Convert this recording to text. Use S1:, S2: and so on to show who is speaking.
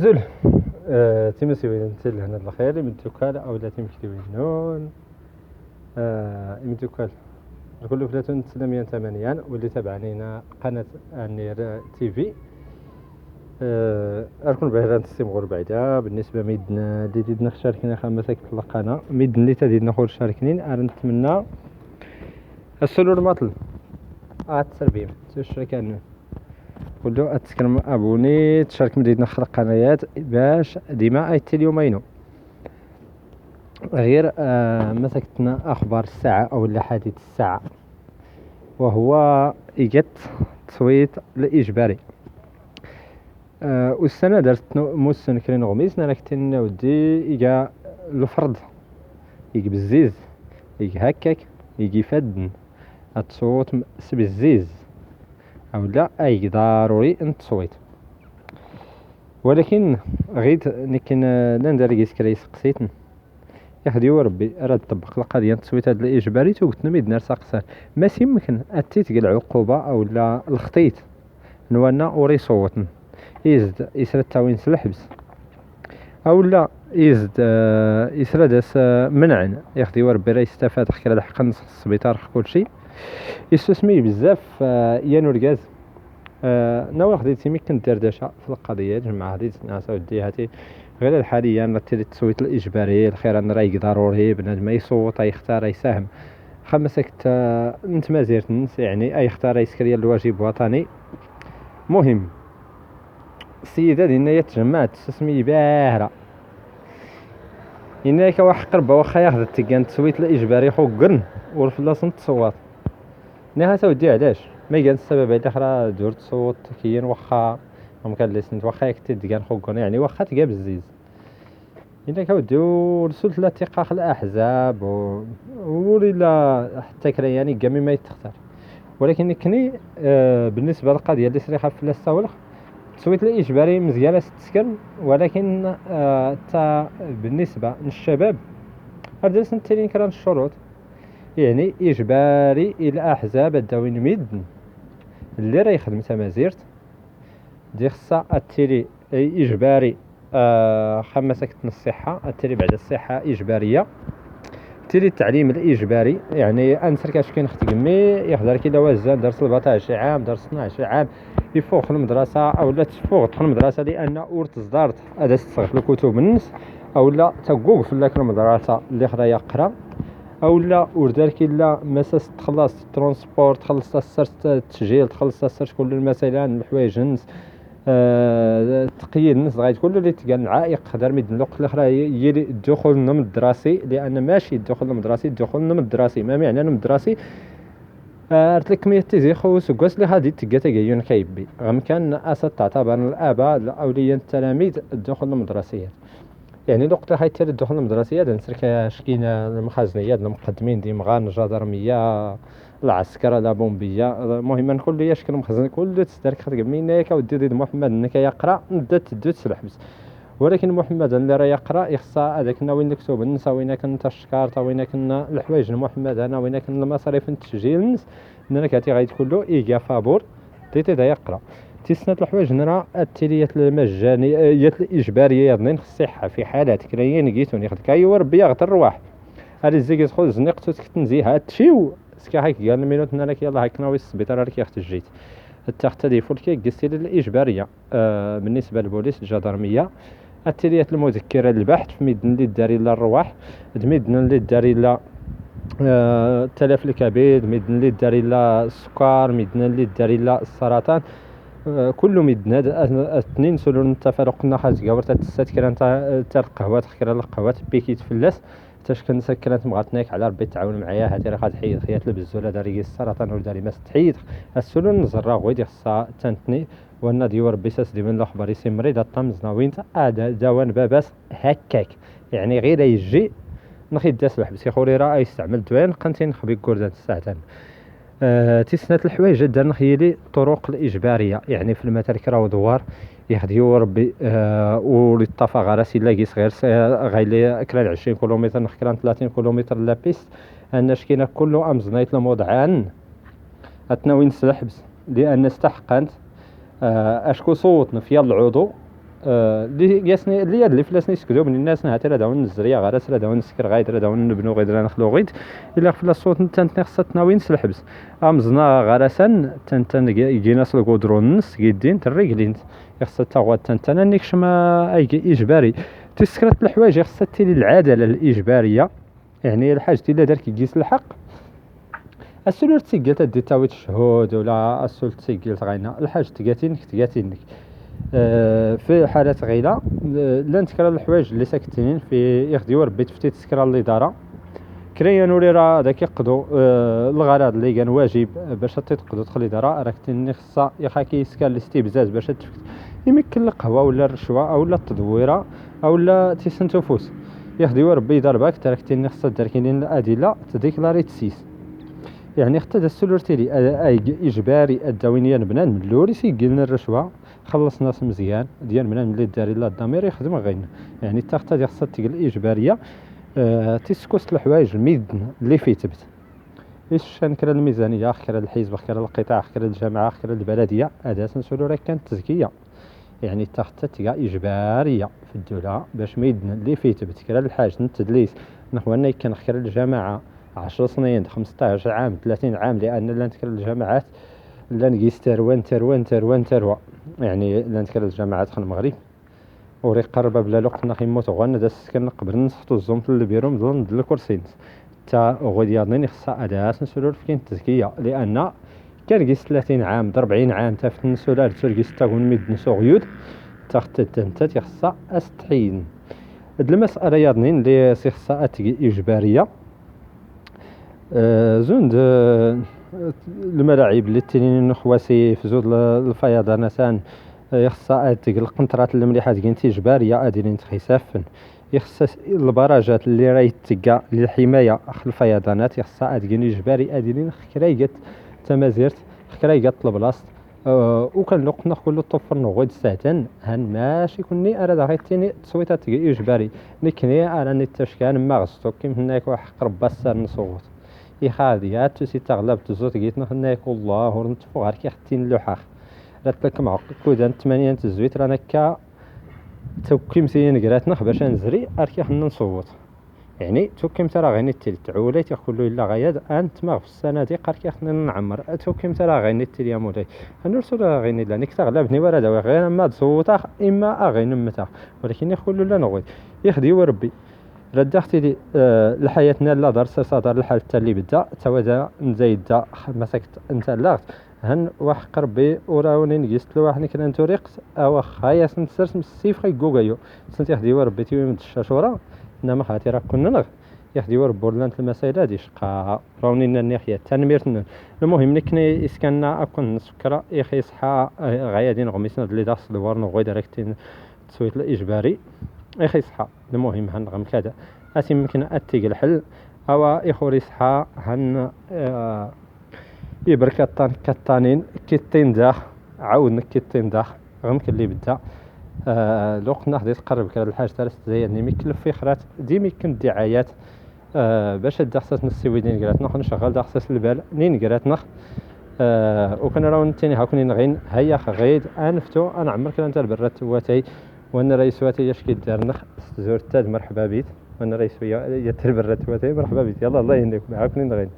S1: زول تيمسيوين تل هنا الخير من توكال او لا تيمكتوين نون توكال كل فلاتون 808 واللي تابعنينا قناة النير تي في اركن بهران تستمغور بعدا بالنسبة ميدنا اللي ديدنا شاركنا خمسة القناة ميدنا اللي تديدنا خور شاركنين نتمنى السلور ماطل تسربيم تشاركان كلو اتكلم ابوني تشارك مديدنا خلق قنوات باش ديما ايتي اليومين غير مسكتنا اخبار الساعه او حديث الساعه وهو اجت تصويت الاجباري والسنه درت موسن كرين غميس نركتن ودي اجا الفرد يجي بالزيز يجي هكاك يجي فدن التصوت سبزيز او لا اي ضروري نتصويت ولكن غيت نكن ندري كريس قسيتن ياخدي ربي راه طبق القضيه التصويت هذا الاجباري توقتنا ميدنا ساقسان ما يمكن اتيت كاع العقوبه او لا الخطيت نوانا اوري صوتن يزد يسرى التاوين الحبس او لا يزد يسرى داس منع ياخدي ربي راه يستفاد خير هذا حق نص السبيطار كل شيء يستسمي بزاف يانو الغاز نوا خديتي ممكن دردشه في القضيه جمع هذه الناس ودي هاتي غير حاليا التصويت الاجباري الخير ان راي ضروري بنادم يصوت يختار يساهم خمسك انت ما زرت يعني اي يختار يسكري الواجب الوطني مهم السيده ديالنا يتجمعت تسمي باهره انك واحد قربه واخا ياخذ التيكان التصويت الاجباري خوكن والفلاص نتصوت نها تودي علاش ما كان السبب هذا اخرى دور تصوت كاين واخا ممكن لسنت واخا يكتد كان خوكن يعني واخا تجاب الزيز الا كوديو رسلت لاتقاق الاحزاب ولا حتى كرا يعني كامي ما يتختار ولكن كني بالنسبه للقضيه اللي صريحه في الساولخ التصويت الاجباري مزيانه تسكن ولكن تا بالنسبه للشباب هذا سنتين كرا الشروط يعني اجباري الى احزاب الدوين ميدن اللي راه يخدم تمازيرت دي خصها التيلي اجباري خمسة الصحه التيلي بعد الصحه اجباريه تيلي التعليم الاجباري يعني انسر كاش كاين اختي كمي يقدر كي وزان درس 14 عام درس 12 عام يفوق المدرسه او لا تفوق تدخل المدرسه لان اور تصدرت هذا تستغرق الكتب الناس او لا توقف في المدرسه اللي خرا يقرا او لا وردارك الا مساس تخلص الترونسبورت تخلص السرت التسجيل تخلص السرت كل المسائل الحوايج الناس تقييد الناس غايت كل اللي تقال العائق قدر ميد الوقت الاخر هي الدخول النظام الدراسي لان ماشي الدخول المدرسي الدخول النظام الدراسي ما معنى النظام الدراسي ارتلك مية تيزيخو سكوس اللي غادي تلقى كاين كيبي غير كان اسد تعتبر الاباء الاولياء التلاميذ الدخول المدرسيه يعني الوقت اللي حيتر الدخول المدرسيه نسرك شكينا المخازنيات المقدمين دي مغان الجدرميه العسكر لا بومبيه المهم كل يشكل مخزن كل تسترك خدك منك ودي محمد انك يقرا بدات تدوس الحبس ولكن محمد اللي راه يقرا يخص هذاك وين مكتوب الناس وين كنت الشكار وين كنا الحوايج محمد انا وين كنا المصاريف التسجيل الناس انك هاتي غادي كله ايجا فابور تيتي دا يقرا تسنات الحوايج نرى التاليات المجانيه الاجباريه يظن الصحه في حالات كرايين جيتون ياخذك ايوا ربي يغفر الرواح هذه الزيك تدخل زنقتو تنزيها تشيو سكا هيك قال المينوت نراك يلاه هيك ناوي السبيطار راك ياخذ الجيت التختلف الكيك قستي الاجباريه بالنسبه للبوليس الجدرميه التاليات المذكره للبحث في ميدن اللي داري لا الرواح ميدن اللي داري لا التلف الكبد ميدن اللي داري لا السكر ميدن اللي داري لا السرطان كل ميدن هذا اثنين سلون التفرق خاص قاورت تسات كرا انت القهوه تخكر القهوه بيكيت فلاس حتى كنت مغاتناك على ربي تعاون معايا هاتي راه غتحيد خيات البزوله داري السرطان ولا داري ماس تحيد السلون نزرا غويدي خصها تنتني وانا ديور ربي ساس دي من الاخبار يسي مريض الطمز ناوين دوان باباس هكاك يعني غير يجي نخيد داس الحبس يا خوري راه يستعمل دوان قنتين خبي كوردات الساعتين تسنات الحوايج دار نخيلي الطرق الاجباريه يعني في المتر راهو دوار يخديو ربي وللطفا غراسي لاقي صغير غايلي اكرا 20 كيلومتر نخكران 30 كيلومتر لا بيست ان شكينا كله امزنايت الموضعان اتناوين الحبس لان استحقنت اشكو صوتنا في العضو اللي ياسني اللي فلاسني سكدو من الناس نهاتي داون الزريا غارات داون السكر غايد داون نبنو غير نخلو غيد الا فلا الصوت تنتني خصتنا وين الحبس امزنا غرسان تنتن يجينا الكودرون نس يدين تريقلين خصها تاغوا تنتن نيكش ما اجباري تسكرت الحوايج خصها تيلي العداله الاجباريه يعني الحاج الا دار كيقيس الحق السولور تسجل تدي تاويت الشهود ولا السول تسجل غينا الحاج تقاتينك في حالات غيلا لا نتكرر الحوايج اللي ساكتين في يخديو ربي تفتي تسكر الاداره كريانو لي راه داك يقضوا الغرض اللي كان واجب باش تقضوا تدخل الاداره راك تني خصها يخاكي يسكر الاستبزاز باش تفكت يمكن القهوه ولا الرشوه او لا التدويره او لا تيسنتوفوس يخديو ربي يضربك تركتني خصها دار كاينين الادله تديكلاري تسيس يعني حتى السولور تيلي اجباري الداوينيا بنان من اللوري سيقلنا الرشوه خلص ناس مزيان ديال بنان اللي داري لا الضمير يخدم غينا يعني التخته ديال خصها تقل اجباريه تيسكوس الحوايج الميدن اللي فيه تبت ايش كان الميزانيه خير الحزب خير القطاع خير الجامعه خير البلديه اساسا سولور كانت تزكيه يعني التخته تيجا اجباريه في الدوله باش ميدن اللي فيه تبت كرا الحاج التدليس نخوانا كان خير الجماعه 10 سنين 15 عام 30 عام لان لا نذكر الجامعات لا نقيس تروان يعني لا نذكر الجامعات في المغرب وري قرب بلا لوقت نخيموت غانا داس كان قبل نسختو الزومت اللي بيروم ضد الكرسي تا غودياضني خصها اداس نسولور في كاين التزكيه لان كان قيس 30 عام 40 عام تا في النسولار تلقيس تا كون ميد نسو غيود تاخت تنتا خصها استحين هاد المساله ياضنين اللي خصها اجباريه زوند الملاعب اللي تينين خواسي في زود الفيضانات يخصها تقل القنطرات المليحه كاين اجباريه اديرين تخيسافن يخص البراجات اللي راهي تلقى للحمايه الفيضانات يخصها تكون اجباري اديرين خكرايقات تمازيرت خكرايقات البلاصه وكان لقنا كله طفر نغود ساعتين هن ماشي كوني اراد غيتيني تصويتات اجباري نكني راني تشكان ما غصتو كيم هناك واحد قرب السر نصوت يخاديات تسي تغلب تزوت قيتنا هناك والله ورنتفو غير كيختين اللوحه رات لك معقد كودان 8 تزويت رانا كا توكيم سين قراتنا باش نزري اركي خلنا نصوت يعني توكيم ترى غيني تيل تعوليت يقول له الا غياد انت ما في الصناديق اركي خلنا نعمر توكيم ترى غيني تيل يا مولاي نرسل غيني لا نك تغلبني ولا داوي غير ما تصوت اما اغين متى ولكن يقول له لا نغوي يخدي وربي ردختي لي لحياتنا لا دار صدر الحال اللي بدا تودا نزيد مسكت انت لاغت هن واحد قربي وراوني نقيست له واحد كان نتوريق او خايا سنتسرس السيف خي جوجايو سنت يخدي وربي تي من الشاشوره انما خاطي راه كنا نغ يخدي وربو لانت المسائل هادي شقا راوني الناحيه تنميرتنا المهم نكني اسكننا اكون نسكر يخي صحا غايدين غميسنا اللي داس دوار نغوي دايركتين تسويت الاجباري يخي صحا المهم هنغم كذا اسي يمكن اتيق الحل او اخوري صحا هن يبرك كطانين كيتين داخ عاودنا كيتين داخ غير اللي بدا لوقت ناخذ تقرب كذا الحاج ترست زيني مكلف في خرات ديما يمكن الدعايات باش داخسات السويدين قالتنا خو نشغل داخسات البال نين قالتنا وكان راهو نتيني هاكوني نغين هيا غيد انفتو انا عمرك انت البرات واتي وانا رئيس واتي اش كيدار نخ زورت مرحبا بيت وانا رئيس يا البرات واتي مرحبا بيت يلا الله يهنيك معاكم نغين